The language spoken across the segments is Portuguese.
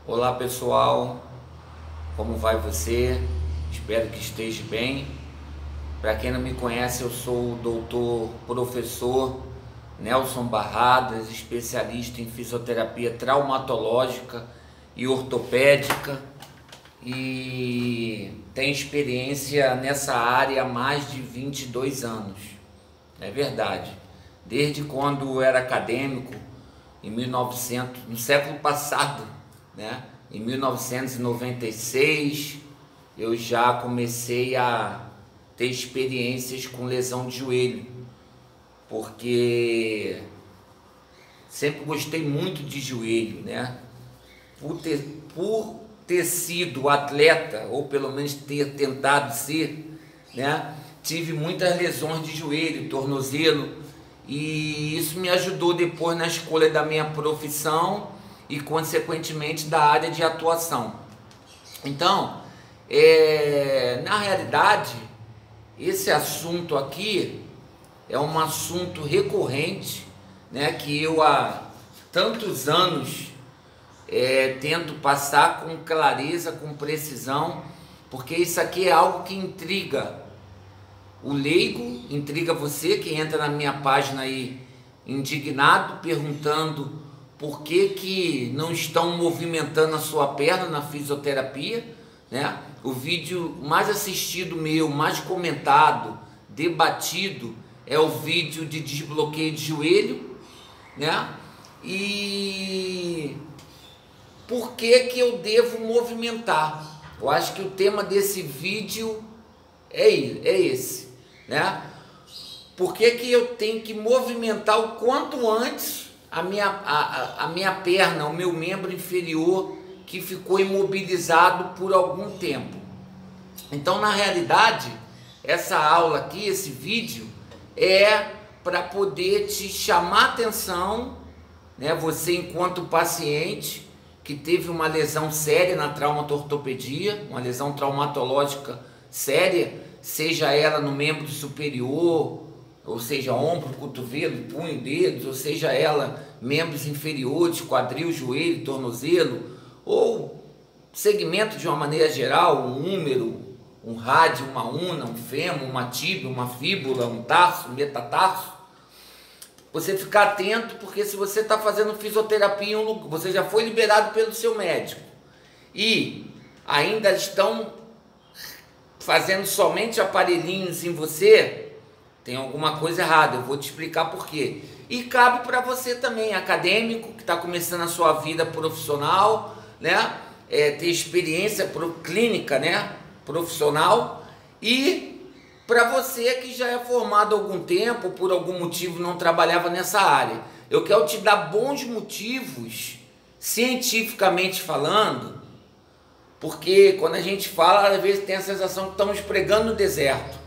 Olá pessoal, como vai você? Espero que esteja bem. Para quem não me conhece, eu sou o doutor professor Nelson Barradas, especialista em fisioterapia traumatológica e ortopédica e tenho experiência nessa área há mais de 22 anos. É verdade. Desde quando eu era acadêmico, em 1900, no século passado, né? Em 1996, eu já comecei a ter experiências com lesão de joelho, porque sempre gostei muito de joelho, né? Por ter sido atleta, ou pelo menos ter tentado ser, né? Tive muitas lesões de joelho, tornozelo, e isso me ajudou depois na escolha da minha profissão e consequentemente da área de atuação. Então, na realidade, esse assunto aqui é um assunto recorrente, né, que eu há tantos anos tento passar com clareza, com precisão, porque isso aqui é algo que intriga o leigo, intriga você que entra na minha página aí indignado, perguntando por que não estão movimentando a sua perna na fisioterapia, né? O vídeo mais assistido meu, mais comentado, debatido, é o vídeo de desbloqueio de joelho, né? E por que eu devo movimentar? Eu acho que o tema desse vídeo é esse, né? Por que eu tenho que movimentar o quanto antes a minha perna, o meu membro inferior que ficou imobilizado por algum tempo? Então, na realidade, essa aula aqui, esse vídeo, é para poder te chamar atenção, né? Você enquanto paciente que teve uma lesão séria na traumatortopedia, uma lesão traumatológica séria, seja ela no membro superior, ou seja, ombro, cotovelo, punho, dedos, ou seja ela membros inferiores, quadril, joelho, tornozelo, ou segmento de uma maneira geral, um húmero, um rádio, uma una, um fêmur, uma tíbia, uma fíbula, um tarso, um metatarso. Você ficar atento, porque se você está fazendo fisioterapia em um lugar, você já foi liberado pelo seu médico e ainda estão fazendo somente aparelhinhos em você, tem alguma coisa errada. Eu vou te explicar por quê. E cabe para você também, acadêmico, que está começando a sua vida profissional, né? Ter experiência clínica, né? Profissional, e para você que já é formado há algum tempo, por algum motivo não trabalhava nessa área. Eu quero te dar bons motivos, cientificamente falando, porque quando a gente fala, às vezes tem a sensação que estamos pregando no deserto.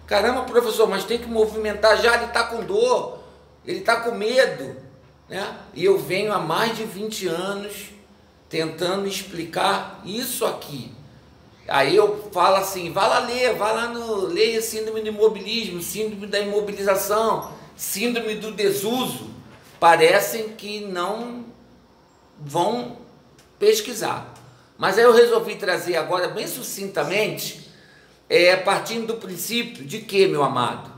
Caramba, professor, mas tem que movimentar já, ele está com dor, ele está com medo, né? E eu venho há mais de 20 anos tentando explicar isso aqui. Aí eu falo assim, vá lá ler, vá lá no, leia síndrome do imobilismo, síndrome da imobilização, síndrome do desuso. Parecem que não vão pesquisar. Mas aí eu resolvi trazer agora bem sucintamente, partindo do princípio de que, meu amado,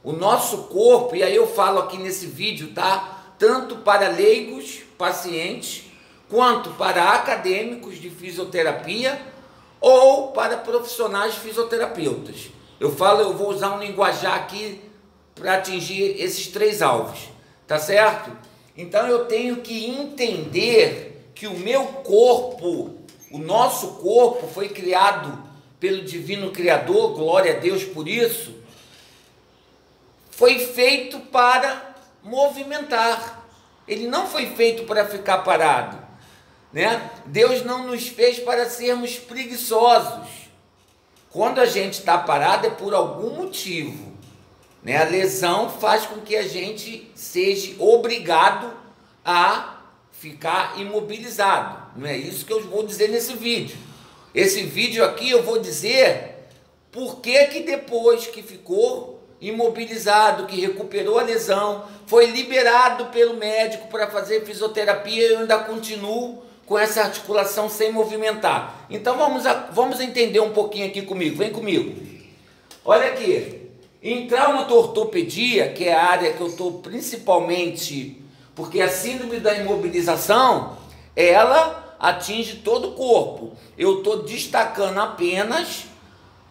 o nosso corpo, e aí eu falo aqui nesse vídeo, tá? Tanto para leigos, pacientes, quanto para acadêmicos de fisioterapia, ou para profissionais fisioterapeutas. Eu vou usar um linguajar aqui para atingir esses três alvos, tá certo? Então eu tenho que entender que o meu corpo, o nosso corpo foi criado pelo Divino Criador, glória a Deus por isso, foi feito para movimentar. Ele não foi feito para ficar parado, né? Deus não nos fez para sermos preguiçosos. Quando a gente está parado é por algum motivo, né? A lesão faz com que a gente seja obrigado a ficar imobilizado. Não é isso que eu vou dizer nesse vídeo. Esse vídeo aqui eu vou dizer por que depois que ficou imobilizado, que recuperou a lesão, foi liberado pelo médico para fazer fisioterapia, eu ainda continuo com essa articulação sem movimentar. Então vamos entender um pouquinho aqui comigo, vem comigo. Olha aqui, em traumatortopedia, que é a área que eu estou principalmente, porque a síndrome da imobilização, ela atinge todo o corpo. Eu estou destacando apenas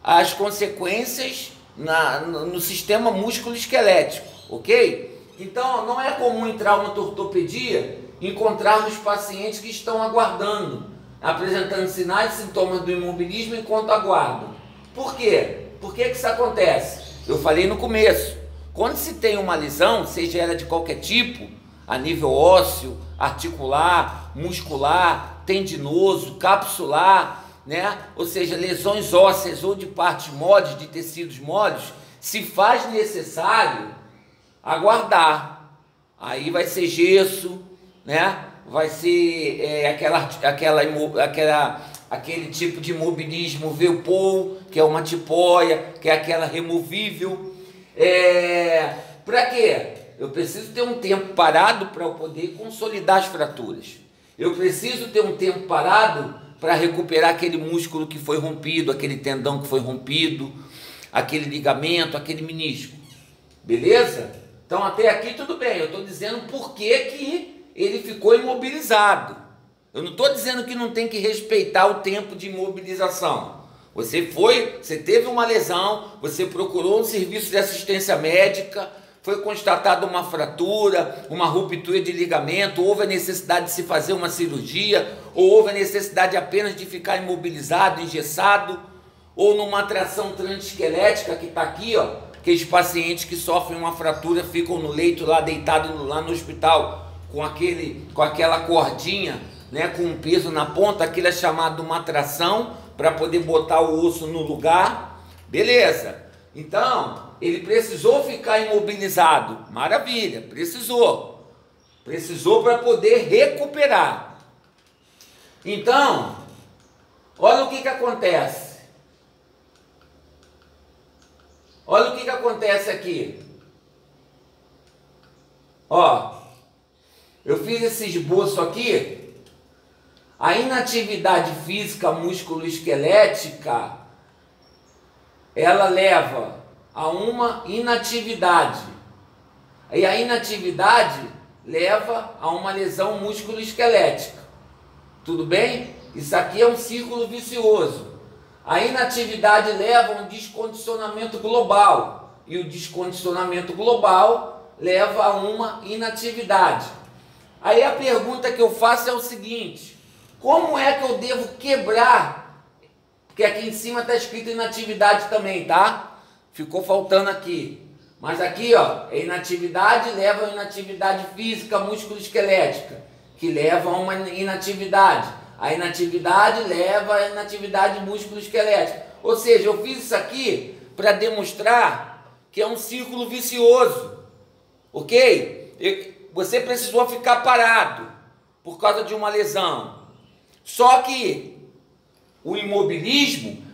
as consequências no sistema músculo-esquelético, ok? Então, não é comum em traumatortopedia encontrarmos pacientes que estão aguardando, apresentando sinais e sintomas do imobilismo enquanto aguardam. Por quê? Por que isso acontece? Eu falei no começo, quando se tem uma lesão, seja ela de qualquer tipo, a nível ósseo, articular, muscular, tendinoso, capsular, né? Ou seja, lesões ósseas ou de partes moles, de tecidos moles, se faz necessário aguardar. Aí vai ser gesso, né? Vai ser aquele tipo de imobilismo Velpol, que é uma tipóia, que é aquela removível. Para quê? Eu preciso ter um tempo parado para eu poder consolidar as fraturas. Eu preciso ter um tempo parado para recuperar aquele músculo que foi rompido, aquele tendão que foi rompido, aquele ligamento, aquele menisco. Beleza? Então até aqui tudo bem. Eu estou dizendo por que ele ficou imobilizado. Eu não estou dizendo que não tem que respeitar o tempo de imobilização. Você teve uma lesão, você procurou um serviço de assistência médica, foi constatada uma fratura, uma ruptura de ligamento, houve a necessidade de se fazer uma cirurgia, ou houve a necessidade apenas de ficar imobilizado, engessado, ou numa tração transesquelética que está aqui, ó, aqueles pacientes que sofrem uma fratura ficam no leito lá, deitado lá no hospital, com aquela cordinha, né, com um peso na ponta, aquilo é chamado uma tração, para poder botar o osso no lugar, beleza? Então, ele precisou ficar imobilizado, maravilha, precisou para poder recuperar. Então, olha o que acontece. Olha o que acontece aqui. Ó, eu fiz esse esboço aqui. A inatividade física musculoesquelética, ela leva a uma inatividade. E a inatividade leva a uma lesão musculoesquelética. Tudo bem? Isso aqui é um círculo vicioso. A inatividade leva a um descondicionamento global. E o descondicionamento global leva a uma inatividade. Aí a pergunta que eu faço é o seguinte: como é que eu devo quebrar? Porque aqui em cima está escrito inatividade também, tá? Ficou faltando aqui. Mas aqui, ó, é inatividade leva a inatividade física musculoesquelética, que leva a uma inatividade. A inatividade leva a inatividade musculoesquelética. Ou seja, eu fiz isso aqui para demonstrar que é um círculo vicioso. Ok? Você precisou ficar parado por causa de uma lesão. Só que o imobilismo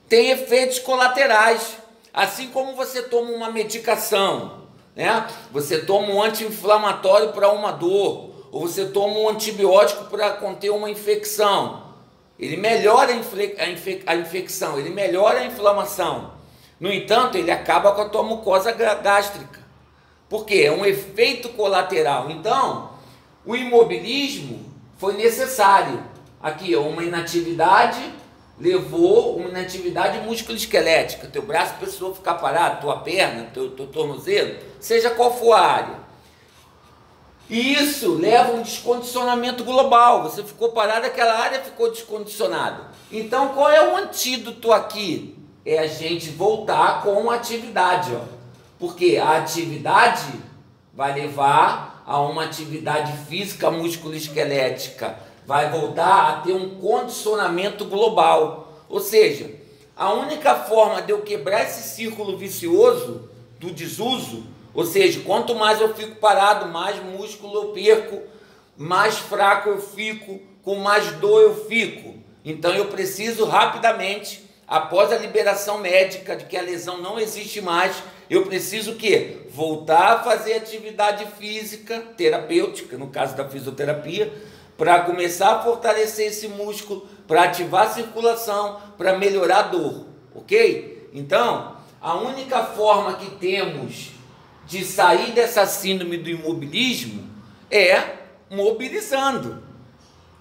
tem efeitos colaterais, assim como você toma uma medicação, né? Você toma um anti-inflamatório para uma dor, ou você toma um antibiótico para conter uma infecção. Ele melhora a infecção, ele melhora a inflamação. No entanto, ele acaba com a tua mucosa gástrica. Por quê? É um efeito colateral. Então, o imobilismo foi necessário. Aqui, ó, uma inatividade levou uma inatividade musculoesquelética. Teu braço precisou ficar parado, tua perna, teu tornozelo, seja qual for a área. E isso leva a um descondicionamento global. Você ficou parado, aquela área ficou descondicionada. Então, qual é o antídoto aqui? É a gente voltar com a atividade, ó. Porque a atividade vai levar a uma atividade física musculoesquelética, vai voltar a ter um condicionamento global. Ou seja, a única forma de eu quebrar esse círculo vicioso do desuso, ou seja, quanto mais eu fico parado, mais músculo eu perco, mais fraco eu fico, com mais dor eu fico. Então eu preciso rapidamente, após a liberação médica de que a lesão não existe mais, eu preciso o quê? Voltar a fazer atividade física, terapêutica, no caso da fisioterapia, para começar a fortalecer esse músculo, para ativar a circulação, para melhorar a dor, ok? Então, a única forma que temos de sair dessa síndrome do imobilismo é mobilizando,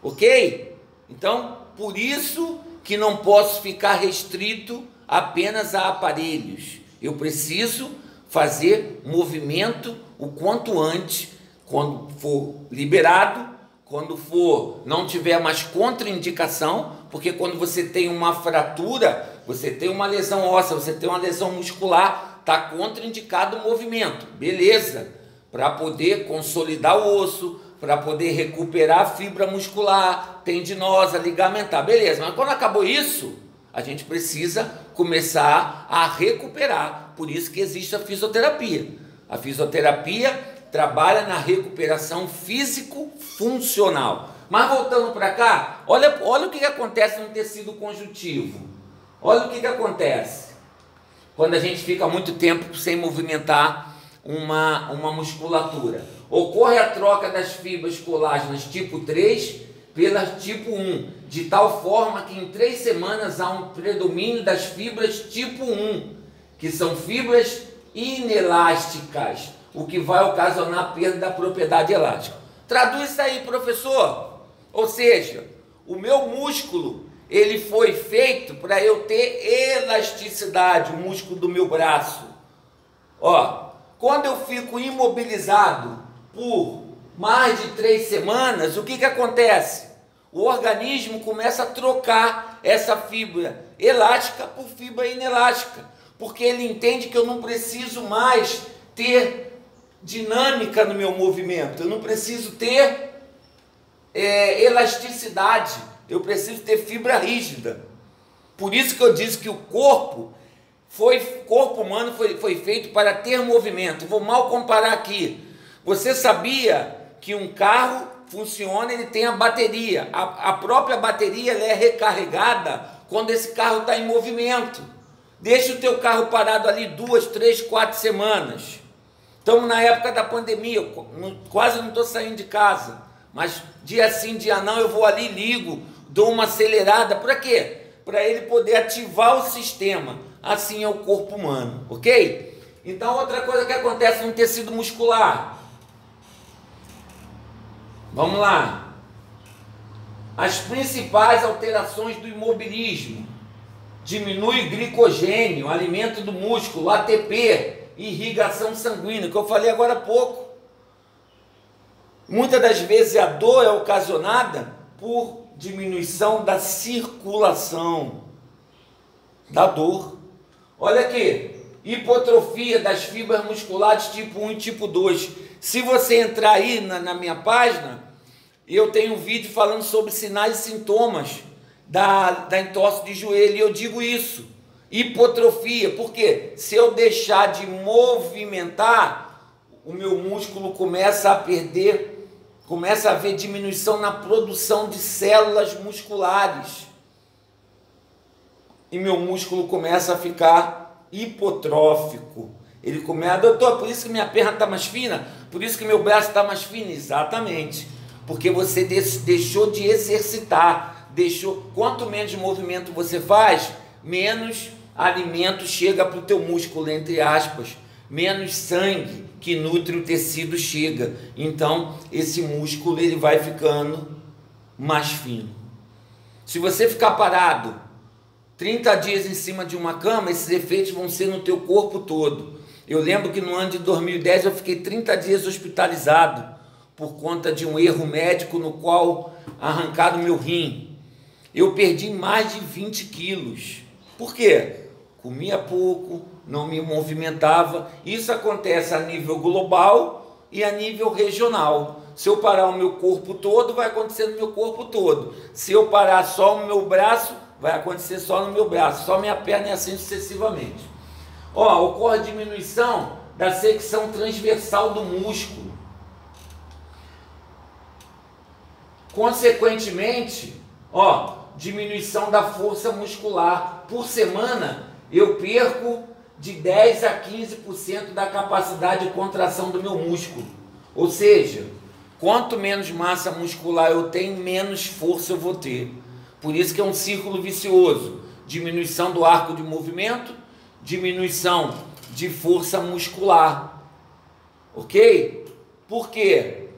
ok? Então, por isso que não posso ficar restrito apenas a aparelhos. Eu preciso fazer movimento o quanto antes, quando for liberado, quando for não tiver mais contraindicação, porque quando você tem uma fratura, você tem uma lesão óssea, você tem uma lesão muscular, está contraindicado o movimento, beleza, para poder consolidar o osso, para poder recuperar a fibra muscular, tendinosa, ligamentar, beleza, mas quando acabou isso, a gente precisa começar a recuperar, por isso que existe a fisioterapia. A fisioterapia trabalha na recuperação físico-funcional. Mas voltando para cá, olha o que acontece no tecido conjuntivo. Olha o que acontece quando a gente fica muito tempo sem movimentar uma musculatura. Ocorre a troca das fibras colágenas tipo 3 pela tipo 1, de tal forma que em 3 semanas há um predomínio das fibras tipo 1, que são fibras inelásticas, o que vai ocasionar perda da propriedade elástica. Traduz isso aí, professor. Ou seja, o meu músculo, ele foi feito para eu ter elasticidade, o músculo do meu braço. Ó, quando eu fico imobilizado por mais de 3 semanas, o que acontece? O organismo começa a trocar essa fibra elástica por fibra inelástica, porque ele entende que eu não preciso mais ter dinâmica no meu movimento, eu não preciso ter elasticidade, eu preciso ter fibra rígida. Por isso que eu disse que o corpo humano foi feito para ter movimento. Vou mal comparar aqui. Você sabia que um carro funciona, ele tem a bateria. A própria bateria ela é recarregada quando esse carro está em movimento. Deixa o teu carro parado ali 2, 3, 4 semanas. Estamos na época da pandemia, eu quase não estou saindo de casa, mas dia sim, dia não, eu vou ali, ligo, dou uma acelerada. Para quê? Para ele poder ativar o sistema. Assim é o corpo humano, ok? Então, outra coisa que acontece no tecido muscular. Vamos lá. As principais alterações do imobilismo. Diminui glicogênio, alimento do músculo, ATP, irrigação sanguínea, que eu falei agora há pouco. Muitas das vezes a dor é ocasionada por diminuição da circulação, da dor. Olha aqui, hipotrofia das fibras musculares tipo 1 e tipo 2. Se você entrar aí na minha página, eu tenho um vídeo falando sobre sinais e sintomas da entorse de joelho, e eu digo isso, hipotrofia, porque se eu deixar de movimentar, o meu músculo começa a perder, começa a haver diminuição na produção de células musculares, e meu músculo começa a ficar hipotrófico. Ele começa, doutor, por isso que minha perna está mais fina, por isso que meu braço está mais fino. Exatamente, porque você deixou de exercitar, quanto menos movimento você faz, menos alimento chega para o teu músculo, entre aspas, menos sangue que nutre o tecido chega. Então esse músculo ele vai ficando mais fino. Se você ficar parado 30 dias em cima de uma cama, esses efeitos vão ser no teu corpo todo. Eu lembro que no ano de 2010 eu fiquei 30 dias hospitalizado por conta de um erro médico no qual arrancaram meu rim. Eu perdi mais de 20 quilos. Por quê? Comia pouco, não me movimentava. Isso acontece a nível global e a nível regional. Se eu parar o meu corpo todo, vai acontecer no meu corpo todo. Se eu parar só o meu braço, vai acontecer só no meu braço. Só minha perna e assim sucessivamente. Ocorre diminuição da secção transversal do músculo. Consequentemente, diminuição da força muscular. Por semana, eu perco de 10 a 15% da capacidade de contração do meu músculo. Ou seja, Quanto menos massa muscular eu tenho, menos força eu vou ter. Por isso que é um círculo vicioso. Diminuição do arco de movimento, diminuição de força muscular. Ok? Por quê?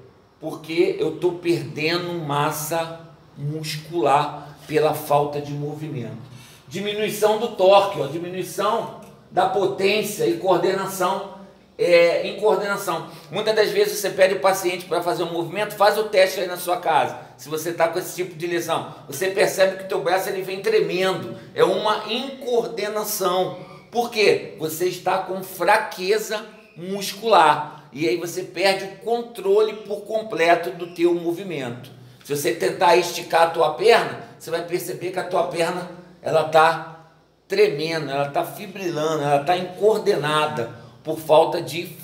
Porque eu estou perdendo massa muscular pela falta de movimento. Diminuição do torque, ó, diminuição da potência e coordenação. Em coordenação. Muitas das vezes você pede o paciente para fazer um movimento, faz o teste aí na sua casa. Se você está com esse tipo de lesão, você percebe que o teu braço ele vem tremendo. É uma incoordenação. Por quê? Você está com fraqueza muscular. E aí você perde o controle por completo do teu movimento. Se você tentar esticar a tua perna, você vai perceber que a tua perna ela está tremendo, ela está fibrilando, ela está incoordenada. Por falta de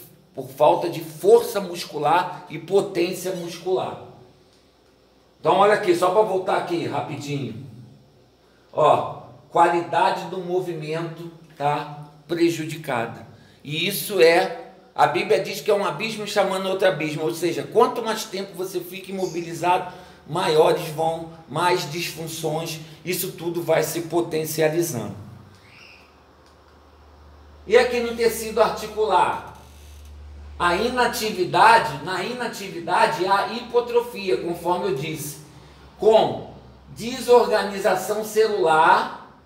força muscular e potência muscular. Então olha aqui, só para voltar aqui rapidinho. Ó, qualidade do movimento está prejudicada. E isso a Bíblia diz que é um abismo chamando outro abismo. Ou seja, quanto mais tempo você fica imobilizado, mais disfunções, isso tudo vai se potencializando. E aqui no tecido articular, na inatividade há hipotrofia, conforme eu disse, com desorganização celular,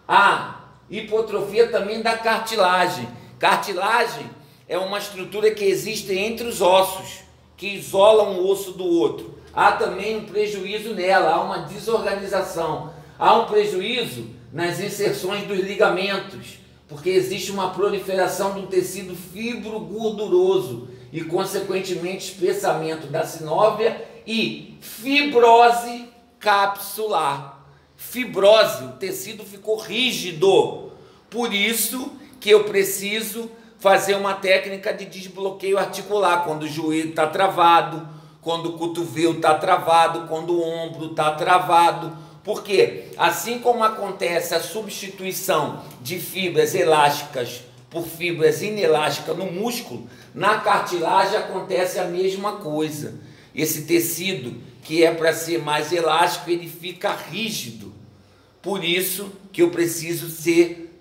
a hipotrofia também da cartilagem. Cartilagem é uma estrutura que existe entre os ossos, que isola um osso do outro. Há também um prejuízo nela, há uma desorganização, há um prejuízo nas inserções dos ligamentos, porque existe uma proliferação de um tecido fibro-gorduroso e, consequentemente, espessamento da sinóvia e fibrose capsular. Fibrose, o tecido ficou rígido. Por isso que eu preciso fazer uma técnica de desbloqueio articular, quando o joelho está travado, quando o cotovelo está travado, quando o ombro está travado. Porque assim como acontece a substituição de fibras elásticas por fibras inelásticas no músculo, na cartilagem acontece a mesma coisa. Esse tecido que é para ser mais elástico, ele fica rígido. Por isso que eu preciso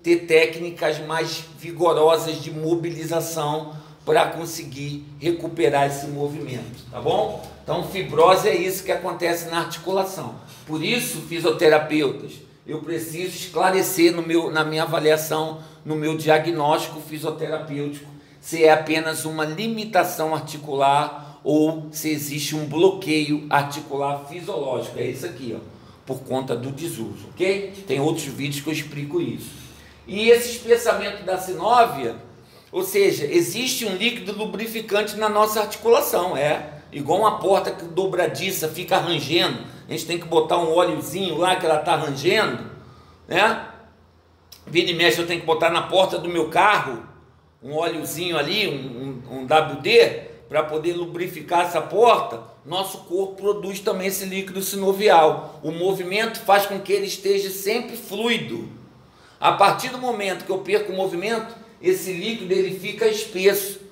ter técnicas mais vigorosas de mobilização para conseguir recuperar esse movimento, tá bom? Então, fibrose é isso que acontece na articulação. Por isso, fisioterapeutas, eu preciso esclarecer na minha avaliação, no meu diagnóstico fisioterapêutico, se é apenas uma limitação articular ou se existe um bloqueio articular fisiológico. É isso aqui, ó, por conta do desuso, ok? Tem outros vídeos que eu explico isso. E esse espessamento da sinóvia, ou seja, existe um líquido lubrificante na nossa articulação, igual uma porta dobradiça, fica rangendo, a gente tem que botar um óleozinho lá que ela está rangendo, né? Vira e mexe, eu tenho que botar na porta do meu carro um óleozinho ali, um WD, para poder lubrificar essa porta. Nosso corpo produz também esse líquido sinovial. O movimento faz com que ele esteja sempre fluido. A partir do momento que eu perco o movimento, esse líquido ele fica espesso.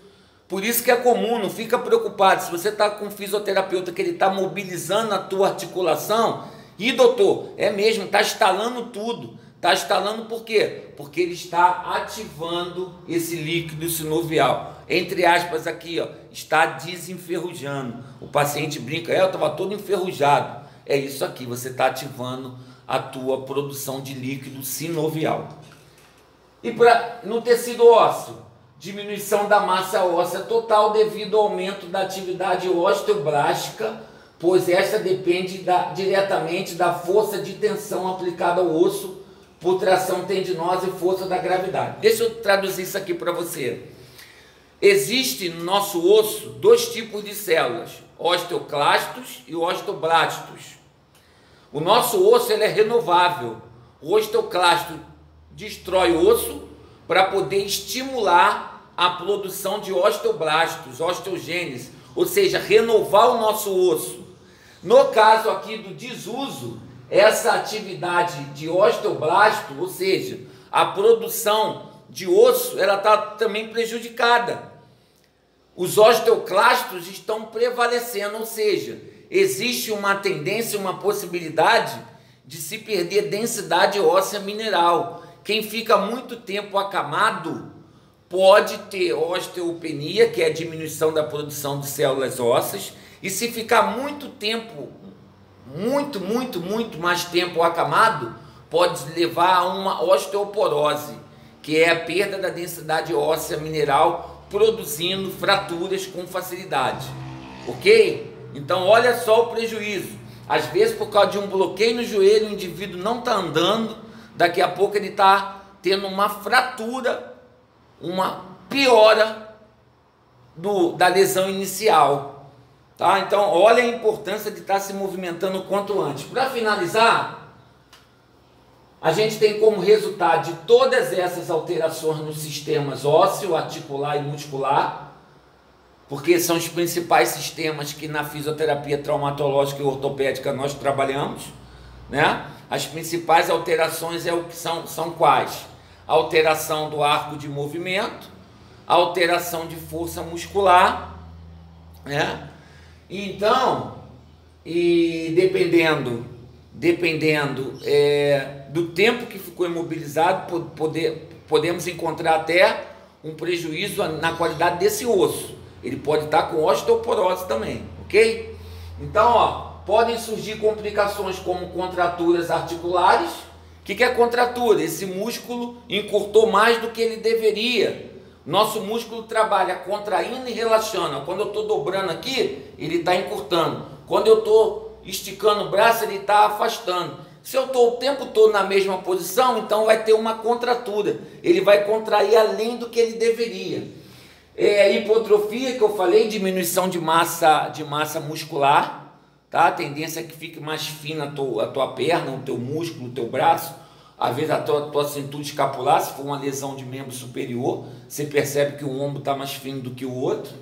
Por isso que é comum, não fica preocupado. Se você está com um fisioterapeuta que ele está mobilizando a tua articulação, e doutor, é mesmo, está estalando tudo. Está estalando por quê? Porque ele está ativando esse líquido sinovial. Entre aspas aqui, ó, está desenferrujando. O paciente brinca, eu estava todo enferrujado. É isso aqui, você está ativando a tua produção de líquido sinovial. E no tecido ósseo, diminuição da massa óssea total devido ao aumento da atividade osteoblástica, pois esta depende diretamente da força de tensão aplicada ao osso por tração tendinosa e força da gravidade. Deixa eu traduzir isso aqui para você. Existe no nosso osso dois tipos de células, osteoclastos e osteoblastos. O nosso osso ele é renovável. O osteoclasto destrói o osso para poder estimular a produção de osteoblastos, osteogênese, ou seja, renovar o nosso osso. No caso aqui do desuso, essa atividade de osteoblasto, ou seja, a produção de osso, ela está também prejudicada. os osteoclastos estão prevalecendo, ou seja, existe uma tendência, uma possibilidade de se perder densidade óssea mineral. Quem fica muito tempo acamado pode ter osteopenia, que é a diminuição da produção de células ósseas, e se ficar muito tempo, muito mais tempo acamado, pode levar a uma osteoporose, que é a perda da densidade óssea mineral, produzindo fraturas com facilidade, ok? Então olha só o prejuízo. Às vezes, por causa de um bloqueio no joelho, o indivíduo não está andando, daqui a pouco ele está tendo uma fratura, uma piora da lesão inicial, tá? Então olha a importância de estar se movimentando o quanto antes. Para finalizar, a gente tem como resultado de todas essas alterações nos sistemas ósseo, articular e muscular, porque são os principais sistemas que na fisioterapia traumatológica e ortopédica nós trabalhamos, né? As principais alterações são quais? A alteração do arco de movimento, a alteração de força muscular, né? Então, dependendo do tempo que ficou imobilizado, podemos encontrar até um prejuízo na qualidade desse osso. Ele pode estar com osteoporose também, ok? Então, ó, podem surgir complicações como contraturas articulares. O que é contratura? Esse músculo encurtou mais do que ele deveria. Nosso músculo trabalha contraindo e relaxando. Quando eu estou dobrando aqui, ele está encurtando. Quando eu estou esticando o braço, ele está afastando. Se eu estou o tempo todo na mesma posição, então vai ter uma contratura. Ele vai contrair além do que ele deveria. Hipotrofia, que eu falei, diminuição de massa muscular, tá? A tendência é que fique mais fina a tua perna, o teu músculo, o teu braço, às vezes a tua cintura escapular, se for uma lesão de membro superior, você percebe que o ombro está mais fino do que o outro.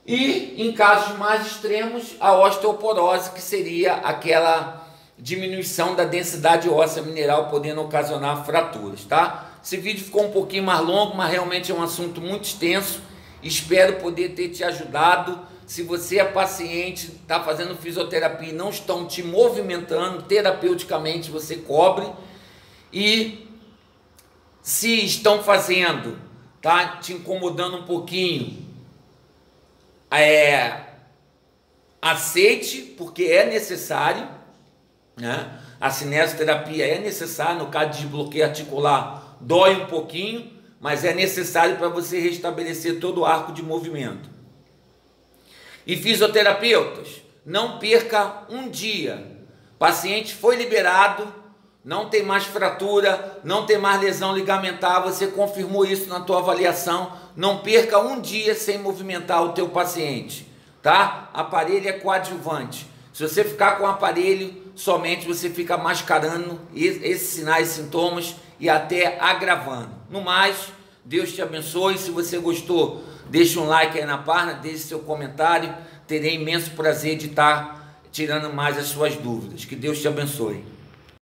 E em casos mais extremos, a osteoporose, que seria aquela diminuição da densidade óssea mineral, podendo ocasionar fraturas, tá? Esse vídeo ficou um pouquinho mais longo, mas realmente é um assunto muito extenso. Espero poder ter te ajudado. Se você é paciente, está fazendo fisioterapia e não estão te movimentando terapeuticamente, você cobre. E se estão fazendo, tá te incomodando um pouquinho, aceite, porque é necessário, né? A cinesioterapia é necessária. No caso de desbloqueio articular, dói um pouquinho, mas é necessário para você restabelecer todo o arco de movimento. E fisioterapeutas, não perca um dia. Paciente foi liberado, não tem mais fratura, não tem mais lesão ligamentar, você confirmou isso na tua avaliação. Não perca um dia sem movimentar o teu paciente, tá? Aparelho é coadjuvante. Se você ficar com o aparelho, somente você fica mascarando esses sinais e sintomas e até agravando. No mais, Deus te abençoe. Se você gostou, deixe um like aí na página, deixe seu comentário. Terei imenso prazer de estar tirando mais as suas dúvidas. Que Deus te abençoe.